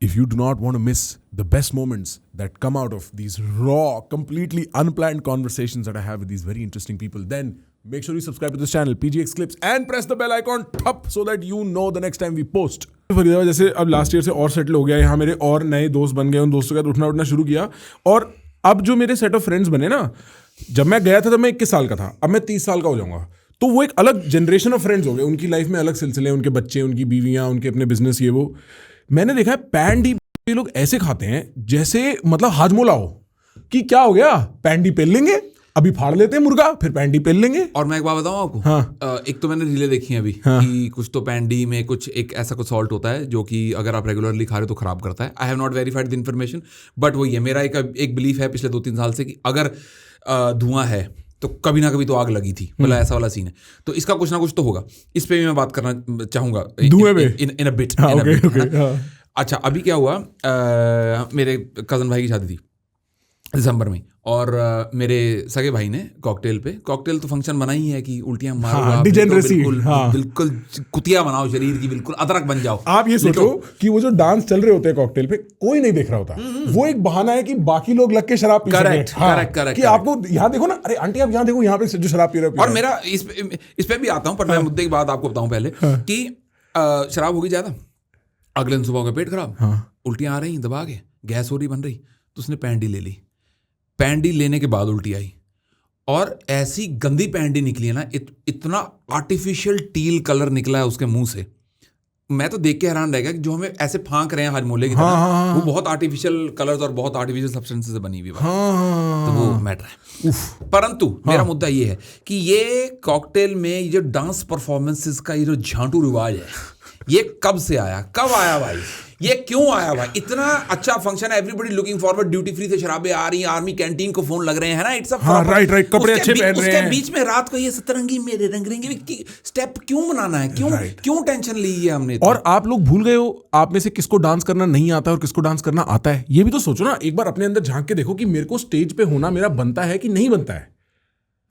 if you do not want to miss the best moments that come out of these raw, completely unplanned conversations that I have with these very interesting people, then make sure you subscribe to this channel, PGX Clips, and press the bell icon up so that you know the next time we post. Faridabad जैसे अब last year से और settle हो गया, यहाँ मेरे और नए दोस्त बन गए, उन दोस्तों के साथ उठना शुरू किया, और अब जो मेरे सेट ऑफ फ्रेंड्स बने ना, जब मैं गया था तब मैं 21 साल का था, अब मैं 30 साल का हो जाऊंगा, तो वो एक अलग जनरेशन ऑफ फ्रेंड्स हो गए, उनकी लाइफ में अलग सिलसिले, उनके बच्चे, उनकी बीवियाँ, उनके अपने बिजनेस, ये वो। मैंने देखा है पैंडी ये लोग ऐसे खाते हैं जैसे मतलब हाजमोला हो, कि क्या हो गया, पैंडी पेल लेंगे, अभी फाड़ लेते हैं मुर्गा, फिर पैंडी पेल लेंगे। और मैं एक बात बताऊं आपको, हाँ। एक तो मैंने रीलें देखी हैं अभी, कि कुछ तो पैंडी में कुछ एक ऐसा कुछ सॉल्ट होता है जो कि अगर आप रेगुलरली खा रहे हो तो खराब करता है। I have not verified the information, but वही है, मेरा एक बिलीफ है पिछले 2-3 साल से कि अगर धुआं है तो कभी ना कभी तो आग लगी थी, मतलब ऐसा वाला सीन है। तो इसका कुछ ना कुछ तो होगा, इस पे भी मैं बात करना चाहूंगा इन अ बिट। अच्छा, अभी क्या हुआ, मेरे कजन भाई की शादी थी दिसंबर में, और मेरे सगे भाई ने कॉकटेल तो फंक्शन बना ही है कि उल्टियां मारो, बिल्कुल कुतिया बनाओ शरीर की, बिल्कुल अदरक बन जाओ। आप ये सोचो कि वो जो डांस चल रहे होते हैं कॉकटेल पे, कोई नहीं देख रहा होता, वो एक बहाना है कि बाकी लोग लग के शराब पी सकें। करेक्ट कि आपको यहाँ देखो ना, अरे आंटी आप यहाँ देखो, यहाँ पे जो शराब पी रहे हो। और मेरा इस पे भी आता हूँ, पर मैं मुद्दे की बात आपको बताऊं पहले, कि शराब होगी ज्यादा, अगले दिन सुबह हो गया पेट खराब, उल्टियां आ रही दबा के, गैस हो रही बन रही, तो उसने पैंडी ले ली। पैंडी लेने के बाद उल्टी आई, और ऐसी गंदी पैंडी निकली है ना, इतना आर्टिफिशियल टील कलर निकला है उसके मुंह से, मैं तो देख के हैरान रह गया कि जो हमें ऐसे फांक रहे हैं हाजमोले की तरह, वो बहुत आर्टिफिशियल कलर्स और बहुत आर्टिफिशियल सब्सटेंसेस से बनी हुई है। तो वो मैटर है। परंतु मेरा मुद्दा ये है कि ये कॉकटेल में ये जो डांस परफॉर्मेंसेस का ये जो झांटू रिवाज है, ये कब से आया, कब आया भाई, ये क्यों आया भाई? इतना अच्छा फंक्शन है, everybody looking forward, duty free से शराबें आ रही हैं, आर्मी कैंटीन को फोन लग रहे हैं ना, इट्स राइट, कपड़े अच्छे पहन रहे हैं, उसके बीच में रात को ये सतरंगी मेरे रंग रंगी स्टेप क्यों बनाना है, क्यों टेंशन ली है हमने? और आप लोग भूल गए हो, आप में से किसको डांस करना नहीं आता है और किसको डांस करना आता है, ये भी तो सोचो ना, एक बार अपने अंदर झांक के देखो कि मेरे को स्टेज पे होना मेरा बनता है कि नहीं बनता है।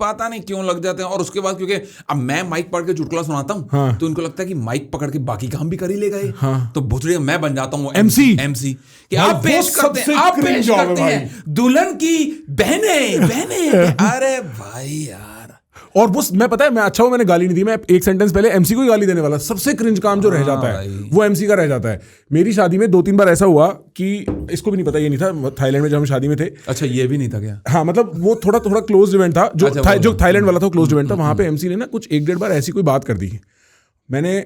पता नहीं क्यों लग जाते हैं। और उसके बाद क्योंकि अब मैं माइक पकड़ के चुटकुला सुनाता हूँ, हाँ। तो उनको लगता है कि माइक पकड़ के बाकी काम भी कर ही लेगा ये, हाँ। तो भोसड़ी मैं बन जाता हूँ MC कि आप पेश करते हैं दुल्हन की बहने। अरे भाई यार, और वो मैं पता है, मैं अच्छा हूं मैंने गाली नहीं दी, मैं एक सेंटेंस पहले MC को ही गाली देने वाला। सबसे क्रिंज काम जो रह जाता है वो MC का रह जाता है। मेरी शादी में 2-3 बार ऐसा हुआ कि इसको भी नहीं पता, ये नहीं था थाईलैंड में जब हम शादी में थे। अच्छा, ये भी नहीं था क्या? हाँ, मतलब वो थोड़ा क्लोज इवेंट था, जो थाईलैंड वाला था क्लोज इवेंट था, वहां पे MC ने ना कुछ 1-1.5 बार ऐसी कोई बात कर दी। मैंने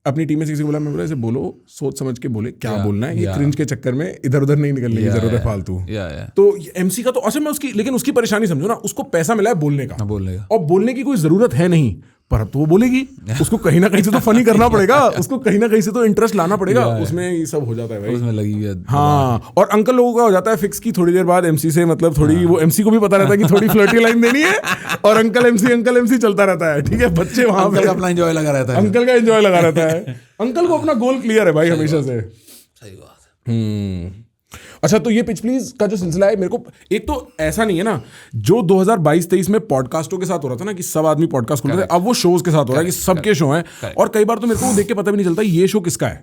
अपनी टीम में किसी को बोला, मैं बोला ऐसे बोलो, सोच समझ के बोले क्या बोलना है, ये क्रिंज के चक्कर में इधर उधर नहीं निकलने की जरूरत है फालतू। तो MC का तो असल में लेकिन उसकी परेशानी समझो ना, उसको पैसा मिला है बोलने का, और बोलने की कोई जरूरत है नहीं, पर अब तो वो बोलेगी, उसको कहीं ना कहीं से तो फनी करना पड़ेगा, उसको कहीं ना कहीं से तो इंटरेस्ट लाना पड़ेगा, उसमें ये सब हो जाता है भाई, उसमें लगी हुई है। हाँ, और अंकल लोगों का हो जाता है फिक्स की थोड़ी देर बाद MC से, मतलब थोड़ी वो MC को भी पता रहता है कि थोड़ी फ्लर्टी लाइन देनी है, और अंकल MC चलता रहता है। ठीक है, बच्चे वहां पे अपना एंजॉय लगा रहता है, अंकल का एंजॉय लगा रहता है। अंकल को अपना गोल क्लियर है भाई हमेशा से। सही बात है। अच्छा, तो ये पिच प्लीज का जो सिलसिला है, मेरे को एक तो ऐसा नहीं है ना, जो 2022-23 में पॉडकास्टों के साथ हो रहा था ना कि सब आदमी पॉडकास्ट खोल रहे थे, अब वो शोज के साथ हो रहा है कि सबके शो हैं, और कई बार तो मेरे को देख के पता भी नहीं चलता ये शो किसका है,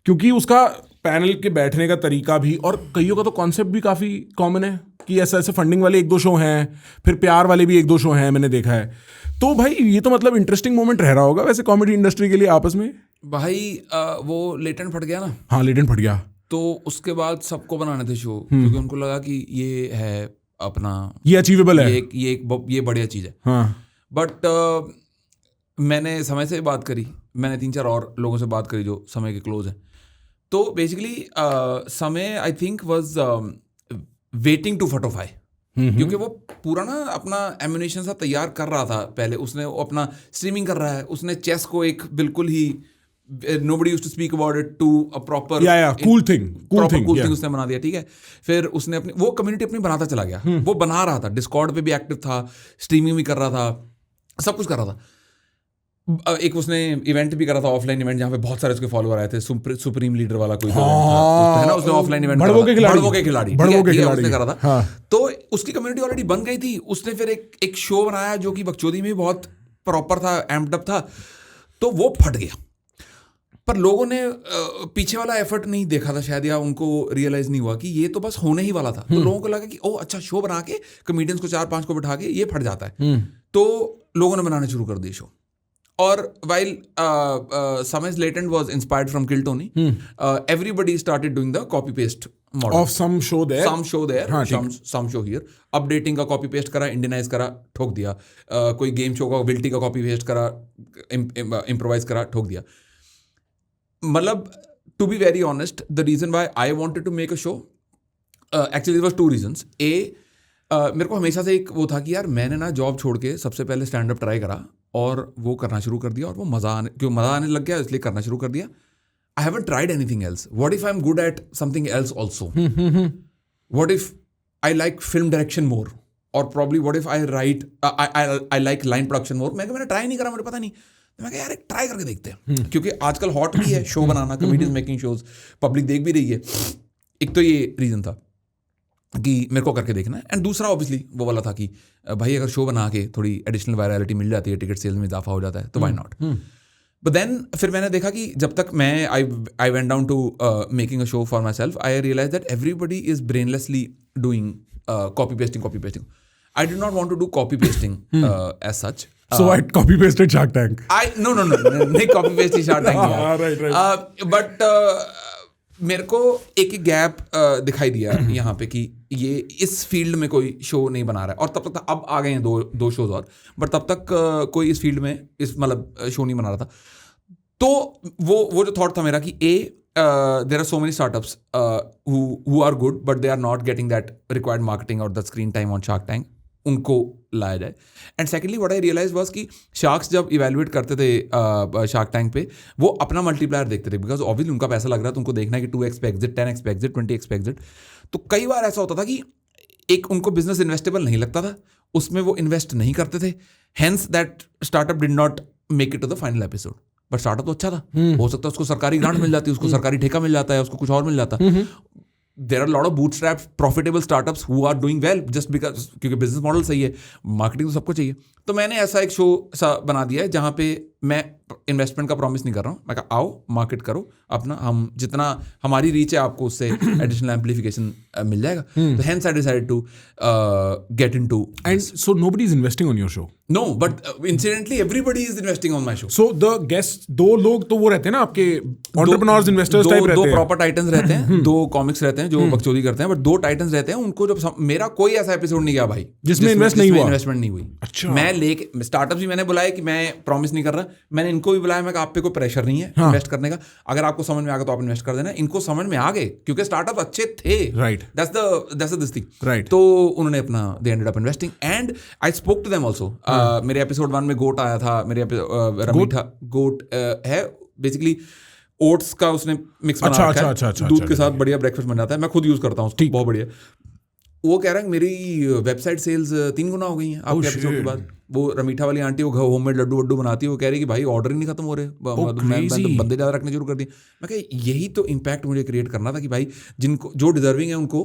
क्योंकि उसका पैनल के बैठने का तरीका भी, और कईयों का तो कॉन्सेप्ट भी काफी कॉमन है कि ऐसे फंडिंग वाले 1-2 शो हैं, फिर प्यार वाले भी 1-2 शो हैं, मैंने देखा है। तो भाई ये तो मतलब इंटरेस्टिंग मोमेंट रह रहा होगा वैसे कॉमेडी इंडस्ट्री के लिए आपस में। भाई वो लेटेंट फट गया ना। हाँ, लेटेंट फट गया, तो उसके बाद सबको बनाने थे शो, क्योंकि उनको लगा कि ये है अपना, ये अचीवेबल है, ये बढ़िया चीज है। हाँ। बट मैंने समय से बात करी, मैंने 3-4 और लोगों से बात करी जो समय के क्लोज हैं, तो बेसिकली समय I think was waiting to फटोफाई, क्योंकि वो पूरा ना अपना एम्यूनेशन सा तैयार कर रहा था पहले, उसने अपना स्ट्रीमिंग कर रहा है, उसने चेस को एक बिल्कुल ही nobody used to speak about it to a proper cool thing उसने बना दिया। ठीक है, फिर उसने अपनी वो कम्युनिटी अपनी बनाता चला गया, वो बना रहा था, डिस्कॉर्ड पे भी एक्टिव था, स्ट्रीमिंग भी कर रहा था, सब कुछ कर रहा था। एक उसने इवेंट भी करा था, ऑफलाइन इवेंट, जहाँ पे बहुत सारे उसके फॉलोअर आए थे, सुप्रीम लीडर वाला कोई है ना, उसने ऑफलाइन इवेंट बड़वों के खिलाड़ी उसने करा था। तो उसकी कम्युनिटी ऑलरेडी बन गई थी, उसने फिर एक शो बनाया जो कि बकचोदी में बहुत प्रॉपर था, एम्प्ड अप था, तो वो फट गया। पर लोगों ने पीछे वाला एफर्ट नहीं देखा था शायद, या उनको रियलाइज नहीं हुआ कि ये तो बस होने ही वाला था। तो लोगों को लगा कि ओह अच्छा, शो बना के कॉमेडियंस को 4-5 को बिठा के ये फट जाता है। तो लोगों ने बनाना शुरू कर दिया शो। और while Samaj Latent was inspired from Kill Tony, everybody started doing the copy paste model of some show there, some show here. Updating का copy paste करा, Indianize करा, ठोक दिया। कोई गेम शो का विल्टी का copy paste करा, improvise करा, ठोक दिया। मतलब to be very honest, the reason why I wanted to make a show, actually there was 2 reasons. मेरे को हमेशा से एक वो था कि यार मैंने ना जॉब छोड़ के सबसे पहले स्टैंड अप ट्राई करा और वो करना शुरू कर दिया, और वो मज़ा आने लग गया, इसलिए करना शुरू कर दिया। I haven't tried anything else. What if I am good at something else also? What if I like film direction more, और probably what if I write I like line production more. मैंने try नहीं करा, मुझे पता नहीं। तो मैं कहा यार एक ट्राई करके देखते हैं, क्योंकि आजकल हॉट भी है शो बनाना, कॉमेडियंस मेकिंग शोज, पब्लिक देख भी रही है। एक तो ये रीज़न था कि मेरे को करके देखना है, एंड दूसरा ऑब्वियसली वो वाला था कि भाई अगर शो बना के थोड़ी एडिशनल वायरलिटी मिल जाती है, टिकट सेल्स में इजाफा हो जाता है, तो व्हाई नॉट। बट देन फिर मैंने देखा कि जब तक मैं I went down to making a show for myself, I realize that everybody is brainlessly doing copy pasting. I did not want to do copy pasting as such. So I copy pasted Shark Tank. No, नहीं copy paste Shark Tank right. But मेरे को एक gap दिखाई दिया यहाँ पे कि ये इस फील्ड में कोई शो नहीं बना रहा है, और तब तक अब आ गए हैं दो शोज और, बट तब तक कोई इस फील्ड में मतलब शो नहीं बना रहा था। तो वो जो थॉट था मेरा कि there are so many startups who are good but they are not getting that required marketing और the screen time on Shark Tank, उनको लाया जाए। And secondly what I realize was कि शार्क्स जब इवेल्युएट करते थे शार्क टैंक पे, वो अपना मल्टीप्लायर देखते थे, बिकॉज ऑब्वियसली उनका पैसा लग रहा है, तो उनको देखना है कि 2x पे एग्जिट, 10x पे एग्जिट, 20x पे एग्जिट। तो कई बार ऐसा होता था कि एक उनको बिजनेस इन्वेस्टेबल नहीं लगता था, उसमें वो इन्वेस्ट नहीं करते थे, hence that startup did not make it to the final episode. But startup तो अच्छा था, हो सकता है उसको सरकारी ग्रांट मिल जाती है, उसको सरकारी ठेका मिल जाता है, उसको कुछ और मिल जाता है। There are a lot of bootstrap profitable startups who are doing well just because, क्योंकि बिजनेस मॉडल सही है, मार्केटिंग तो सबको चाहिए। तो मैंने ऐसा एक शो सा बना दिया है जहाँ पे मैं इन्वेस्टमेंट का प्रॉमिस नहीं कर रहा हूँ। मैं कहा आओ मार्केट करो अपना, हम जितना हमारी रीच है आपको उससे एडिशनल एम्पलीफिकेशन मिल जाएगा। तो hence I decided to get into and so nobody is investing on your show. No, but incidentally everybody is investing on my show. So the guests, 2 लोग तो वो रहते हैं ना आपके entrepreneurs, investors type रहते हैं। 2 प्रॉपर टाइटन्स रहते हैं, 2 कॉमिक्स रहते हैं जो बकचोदी करते हैं, बट 2 टाइटन्स रहते हैं। उनको जब मेरा कोई ऐसा एपिसोड नहीं गया भाई जिसमें इन्वेस्टमेंट नहीं हुई। अच्छा। मैं लेके स्टार्टअप्स भी मैंने बुलाया कि मैं प्रॉमिस नहीं कर रहा, मैंने इनको भी बुलाया, मैं आप पे कोई प्रेशर नहीं है इन्वेस्ट करने का, अगर आपको समझ में आ गया तो आप इन्वेस्ट कर देना। इनको समझ में आ गए क्योंकि स्टार्टअप अच्छे थे, right, that's the this thing, right. तो उन्होंने अपना they ended up investing and I spoke to them also. मेरे एपिसोड 1 में गोट आया था, मेरे रमीठा गोट है बेसिकली ओट्स का उसने मिक्स बना रखा है, दूध के साथ बढ़िया ब्रेकफास्ट बन जाता है, मैं खुद यूज करता हूँ, बहुत बढ़िया। वो कह रहा है मेरी वेबसाइट सेल्स 3 गुना हो गई हैं आपके एपिसोड के बाद। वो रमीठा वाली आंटी, वो होममेड लड्डू वड्डू बनाती है, वो कह रही कि भाई ऑर्डर ही नहीं खत्म हो रहे, मैं तो बंदे ज़्यादा रखने शुरू कर दिए। मैं कह यही तो इम्पैक्ट मुझे क्रिएट करना था कि भाई जिनको जो डिजर्विंग है उनको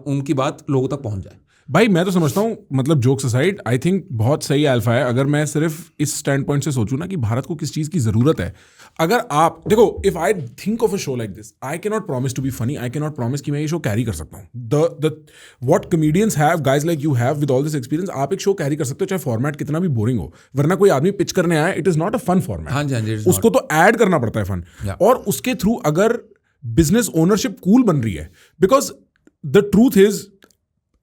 उनकी बात लोगों तक पहुंच जाए। भाई मैं तो समझता हूँ, मतलब जोक्स असाइड, आई थिंक बहुत सही अल्फा है। अगर मैं सिर्फ इस स्टैंड पॉइंट से सोचूं ना कि भारत को किस चीज़ की ज़रूरत है, अगर आप देखो, if I think of a show like this, I can not promise to be funny, I can not promise कि मैं ये शो कैरी कर सकता हूँ। The what comedians have, guys like you have with all this experience, आप एक show carry कर सकते हो चाहे फॉर्मेट कितना भी बोरिंग हो। वरना कोई आदमी पिच करने आया, it is not a fun format, उसको तो ऐड करना पड़ता है फन, और उसके थ्रू अगर बिजनेस ओनरशिप कूल बन रही है, because the truth is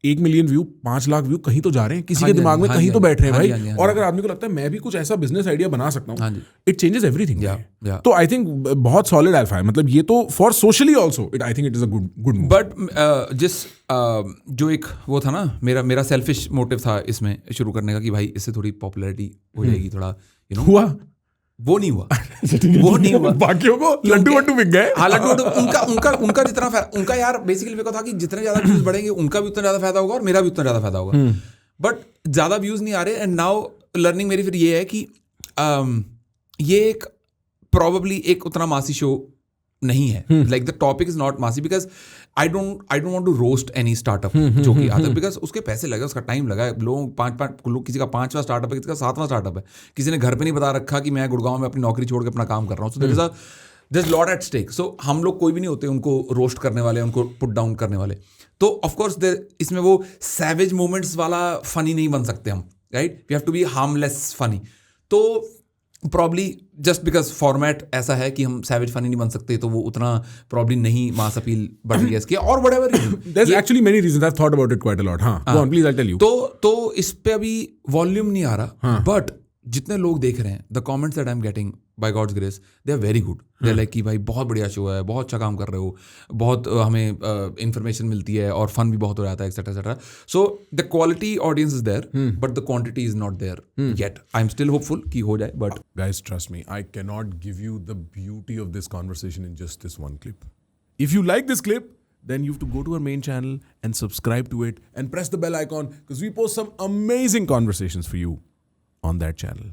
1 million view, 5 lakh view कहीं तो जा रहे हैं, किसी के दिमाग में कहीं तो बैठ रहे हैं भाई। और अगर आदमी को लगता है मैं भी कुछ ऐसा बिजनेस आइडिया बना सकता हूँ, इट चेंजेस एवरीथिंग। तो आई थिंक बहुत सॉलिड अल्फा है, मतलब ये तो for socially also I think it is a good move. But जो एक वो था ना, मेरा सेल्फिश मोटिव था इसमें शुरू करने का कि भाई इससे थोड़ी पॉपुलैरिटी हो जाएगी, थोड़ा हुआ, वो नहीं हुआ। वो नहीं हुआ, बाकियों को लड्डू वड्डू बिक गए। हाँ, लड्डू वड्डू उनका जितना उनका यार बेसिकली मेरे को था कि जितने ज्यादा व्यूज बढ़ेंगे उनका भी उतना ज्यादा फायदा होगा और मेरा भी उतना ज्यादा फायदा होगा। बट ज्यादा व्यूज नहीं आ रहे, एंड नाउ लर्निंग मेरी फिर ये है कि ये एक प्रॉबेबली एक उतना मासी शो नहीं है, like the topic is not massy, because I don't want to roast any startup जो कि आता है, बिकॉज उसके पैसे लगे, उसका टाइम लगा है, लोग किसी का 5वां स्टार्टअप है, किसी का 7वां स्टार्टअप है, किसी ने घर पे नहीं बता रखा कि मैं गुड़गांव में अपनी नौकरी छोड़ के अपना काम कर रहा हूँ। So there is a there's lot at stake. So हम लोग कोई भी नहीं होते उनको रोस्ट करने वाले, उनको पुट डाउन करने वाले. तो ऑफ कोर्स इसमें वो सैवेज मोमेंट्स वाला फनी नहीं बन सकते हम, right? We have to be harmless funny. तो प्रॉब्ली जस्ट बिकॉज फॉर्मेट ऐसा है कि हम सैवेज फनी नहीं बन सकते, तो वो उतना प्रॉब्ली नहीं मास अपील बढ़ रही है इसकी, और whatever reason. There's actually many reasons. I've thought about it quite a lot. हाँ, go on, please, I'll tell you. तो इस पे अभी वॉल्यूम नहीं आ रहा, बट जितने लोग देख रहे हैं, the comments that I am getting by God's grace, they are very good. They are like कि भाई बहुत बढ़िया शो है, बहुत अच्छा काम कर रहे हो, बहुत हमें इंफॉर्मेशन मिलती है और फन भी बहुत हो जाता है, etcetera etcetera. So the quality audience is there, but the quantity is not there yet. I am still hopeful कि हो जाए, but Guys, trust me, I cannot give you the beauty of this conversation in just this one clip. If you like this clip, then you have to go to our main channel and subscribe to it and press the bell icon because we post some amazing conversations for you on that channel.